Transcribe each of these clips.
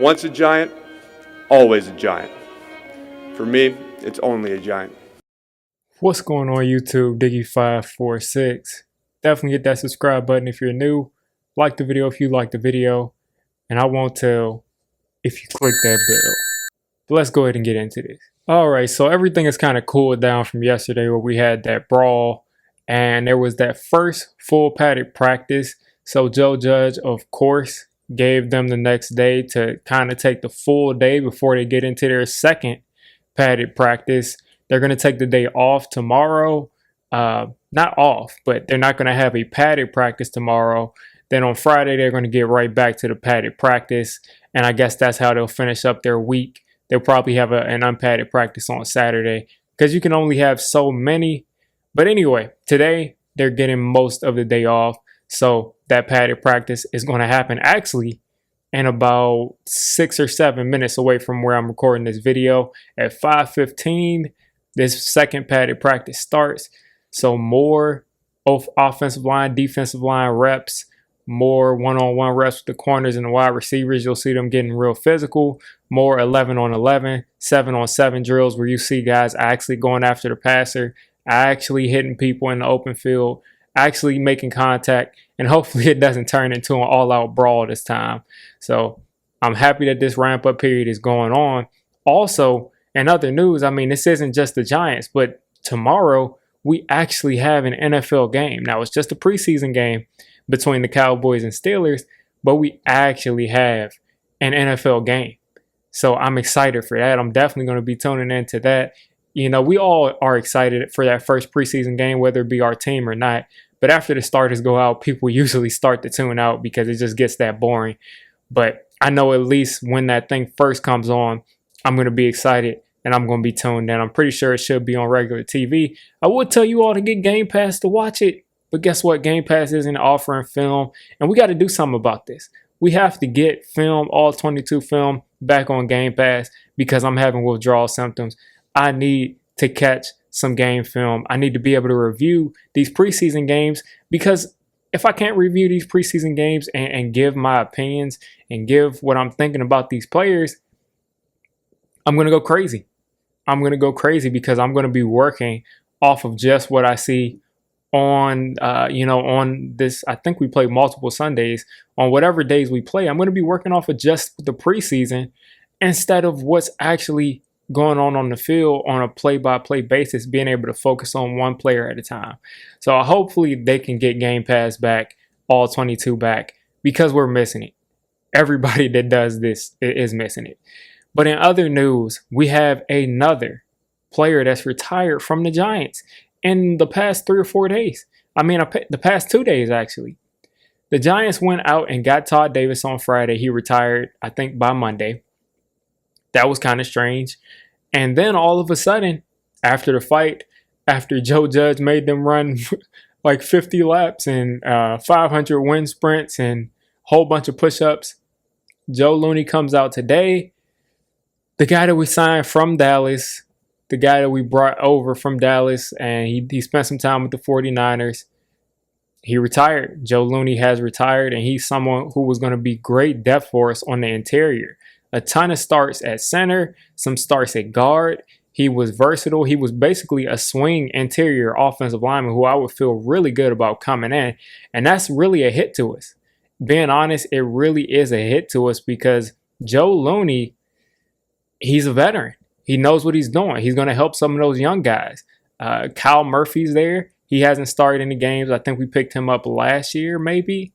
Once a giant, always a giant. For me, it's only a giant. What's going on YouTube? Diggy546. Definitely hit that subscribe button if you're new. Like the video if you like the video. And I won't tell if you click that bell. But let's go ahead and get into this. Alright, so everything has kind of cooled down from yesterday where we had that brawl. And there was that first full padded practice. So Joe Judge, of course, gave them the next day to kind of take the full day before they get into their second padded practice. They're going to take the day off tomorrow. Not off, but they're not going to have a padded practice tomorrow. Then on Friday, they're going to get right back to the padded practice. And I guess that's how they'll finish up their week. They'll probably have an unpadded practice on Saturday because you can only have so many. But anyway, today they're getting most of the day off. So that padded practice is going to happen actually in about 6 or 7 minutes away from where I'm recording this video. At 5:15, this second padded practice starts. So more offensive line, defensive line reps, more one-on-one reps with the corners and the wide receivers. You'll see them getting real physical. More 11-on-11, 7-on-7 drills where you see guys actually going after the passer, actually hitting people in the open field, actually making contact, and hopefully it doesn't turn into an all-out brawl this time. So I'm happy that this ramp-up period is going on. Also, in other news, I mean, this isn't just the Giants, but tomorrow we actually have an NFL game. Now, it's just a preseason game between the Cowboys and Steelers, but we actually have an NFL game. So I'm excited for that. I'm definitely going to be tuning into that. You know, we all are excited for that first preseason game, whether it be our team or not. But after the starters go out, people usually start to tune out because it just gets that boring. But I know at least when that thing first comes on, I'm going to be excited and I'm going to be tuned in. I'm pretty sure it should be on regular TV. I would tell you all to get Game Pass to watch it. But guess what? Game Pass isn't offering film. And we got to do something about this. We have to get film, all 22 film, back on Game Pass because I'm having withdrawal symptoms. I need to catch some game film. I need to be able to review these preseason games because if I can't review these preseason games and give my opinions and give what I'm thinking about these players, I'm going to go crazy. I'm going to go crazy because I'm going to be working off of just what I see on, on this. I think we play multiple Sundays. On whatever days we play, I'm going to be working off of just the preseason instead of what's actually going on the field on a play-by-play basis, being able to focus on one player at a time. So hopefully they can get Game Pass back, all 22 back, because we're missing it. Everybody that does this is missing it. But in other news, we have another player that's retired from the Giants in the past 3 or 4 days. I mean, the past 2 days, actually. The Giants went out and got Todd Davis on Friday. He retired, I think, by Monday. That was kind of strange. And then all of a sudden, after the fight, after Joe Judge made them run like 50 laps and 500 wind sprints and a whole bunch of push-ups, Joe Looney comes out today. The guy that we signed from Dallas, the guy that we brought over from Dallas, and he spent some time with the 49ers. He retired. Joe Looney has retired, and he's someone who was going to be great depth for us on the interior. A ton of starts at center, some starts at guard. He was versatile. He was basically a swing interior offensive lineman who I would feel really good about coming in. And that's really a hit to us. Being honest, it really is a hit to us because Joe Looney, he's a veteran. He knows what he's doing. He's going to help some of those young guys. Kyle Murphy's there. He hasn't started any games. I think we picked him up last year, maybe,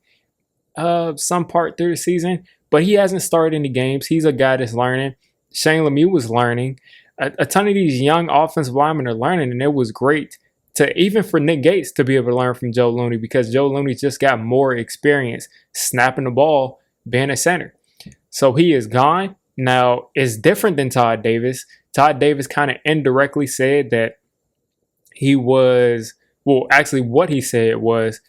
some part through the season. But he hasn't started any games. He's a guy that's learning. Shane Lemieux was learning. A ton of these young offensive linemen are learning, and it was great even for Nick Gates to be able to learn from Joe Looney because Joe Looney just got more experience snapping the ball, being a center. So he is gone. Now, it's different than Todd Davis. Todd Davis kind of indirectly said that he was, well, actually what he said was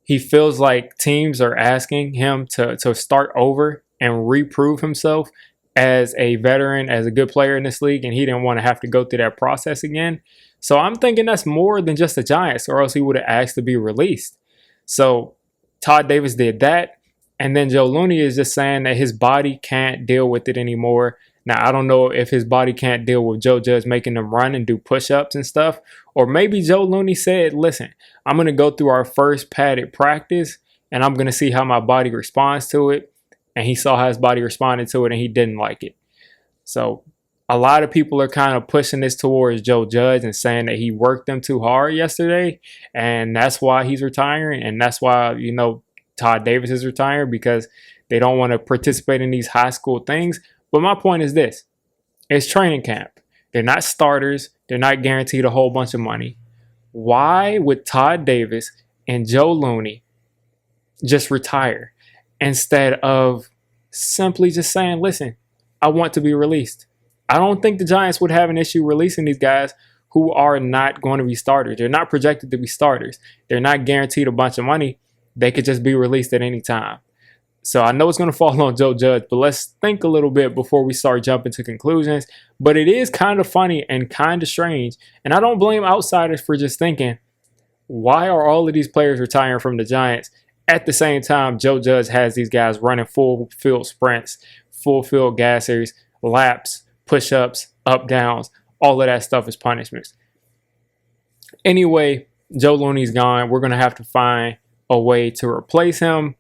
he feels like teams are asking him to start over and reprove himself as a veteran, as a good player in this league, and he didn't want to have to go through that process again. So I'm thinking that's more than just the Giants, or else he would have asked to be released. So Todd Davis did that. And then Joe Looney is just saying that his body can't deal with it anymore. Now, I don't know if his body can't deal with Joe Judge making him run and do push-ups and stuff. Or maybe Joe Looney said, listen, I'm going to go through our first padded practice and I'm going to see how my body responds to it. And he saw how his body responded to it and he didn't like it. So a lot of people are kind of pushing this towards Joe Judge and saying that he worked them too hard yesterday. And that's why he's retiring. And that's why, Todd Davis is retiring, because they don't want to participate in these high school things. But my point is this. It's training camp. They're not starters. They're not guaranteed a whole bunch of money. Why would Todd Davis and Joe Looney just retire instead of simply just saying, listen, I want to be released? I don't think the Giants would have an issue releasing these guys who are not going to be starters. They're not projected to be starters. They're not guaranteed a bunch of money. They could just be released at any time. So I know it's going to fall on Joe Judge, but let's think a little bit before we start jumping to conclusions. But it is kind of funny and kind of strange. And I don't blame outsiders for just thinking, why are all of these players retiring from the Giants? At the same time, Joe Judge has these guys running full field sprints, full field gassers, laps, push-ups, up downs. All of that stuff is punishments. Anyway, Joe Looney's gone. We're going to have to find a way to replace him.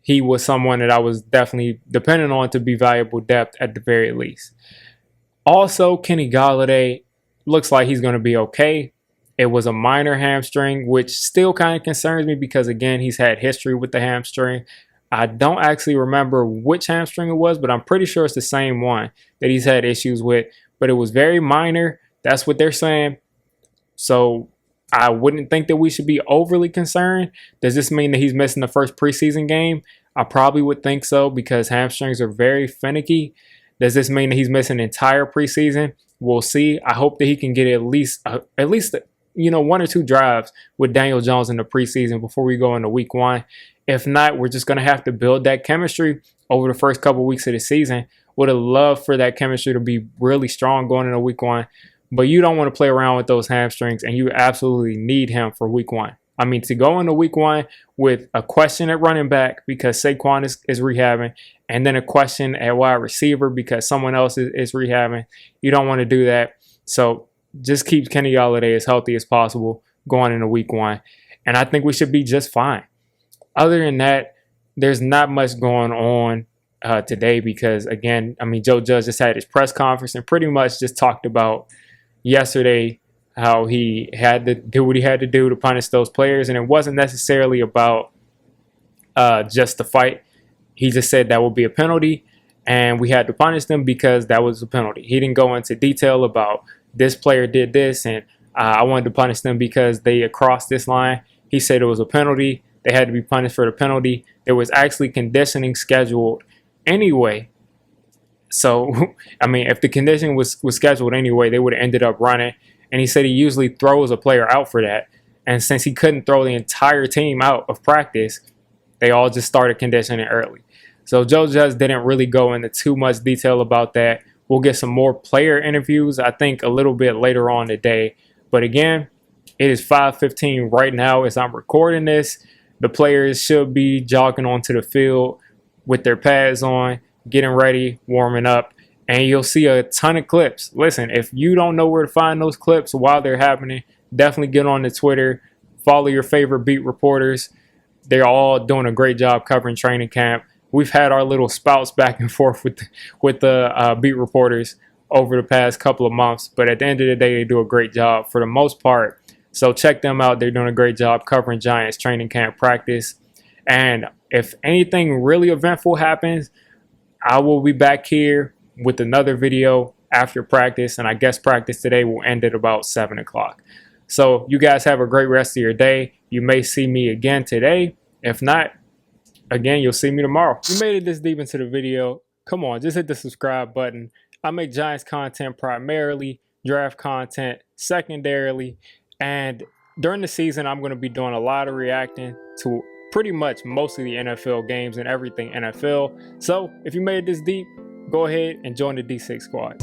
He was someone that I was definitely dependent on to be valuable depth at the very least. Also, Kenny Golladay looks like he's going to be okay. It was a minor hamstring, which still kind of concerns me because, again, he's had history with the hamstring. I don't actually remember which hamstring it was, but I'm pretty sure it's the same one that he's had issues with. But it was very minor. That's what they're saying. So I wouldn't think that we should be overly concerned. Does this mean that he's missing the first preseason game? I probably would think so because hamstrings are very finicky. Does this mean that he's missing entire preseason? We'll see. I hope that he can get at least 1 or 2 drives with Daniel Jones in the preseason before we go into week 1. If not, we're just going to have to build that chemistry over the first couple weeks of the season. Would have loved for that chemistry to be really strong going into week 1. But you don't want to play around with those hamstrings, and you absolutely need him for week 1. I mean, to go into week 1 with a question at running back because Saquon is rehabbing, and then a question at wide receiver because someone else is rehabbing, you don't want to do that. So just keep Kenny Golladay as healthy as possible going into week 1. And I think we should be just fine. Other than that, there's not much going on today because, again, Joe Judge just had his press conference and pretty much just talked about yesterday how he had to do what he had to do to punish those players. And it wasn't necessarily about just the fight. He just said that would be a penalty and we had to punish them because that was a penalty. He didn't go into detail about this player did this and I wanted to punish them because they crossed this line. He said it was a penalty. They had to be punished for the penalty. There was actually conditioning scheduled anyway. So, if the conditioning was scheduled anyway, they would have ended up running. And he said he usually throws a player out for that. And since he couldn't throw the entire team out of practice, they all just started conditioning early. So Joe Judge didn't really go into too much detail about that. We'll get some more player interviews, I think, a little bit later on today. But again, it is 5:15 right now as I'm recording this. The players should be jogging onto the field with their pads on, getting ready, warming up, and you'll see a ton of clips. Listen, if you don't know where to find those clips while they're happening, definitely get on the Twitter, follow your favorite beat reporters. They're all doing a great job covering training camp. We've had our little spouts back and forth with the beat reporters over the past couple of months, but at the end of the day, they do a great job for the most part. So check them out. They're doing a great job covering Giants training camp practice. And if anything really eventful happens, I will be back here with another video after practice. And I guess practice today will end at about 7 o'clock. So you guys have a great rest of your day. You may see me again today. If not, again, you'll see me tomorrow. If you made it this deep into the video, come on, just hit the subscribe button. I make Giants content primarily, draft content secondarily. And during the season, I'm going to be doing a lot of reacting to pretty much most of the NFL games and everything NFL. So if you made it this deep, go ahead and join the D6 squad.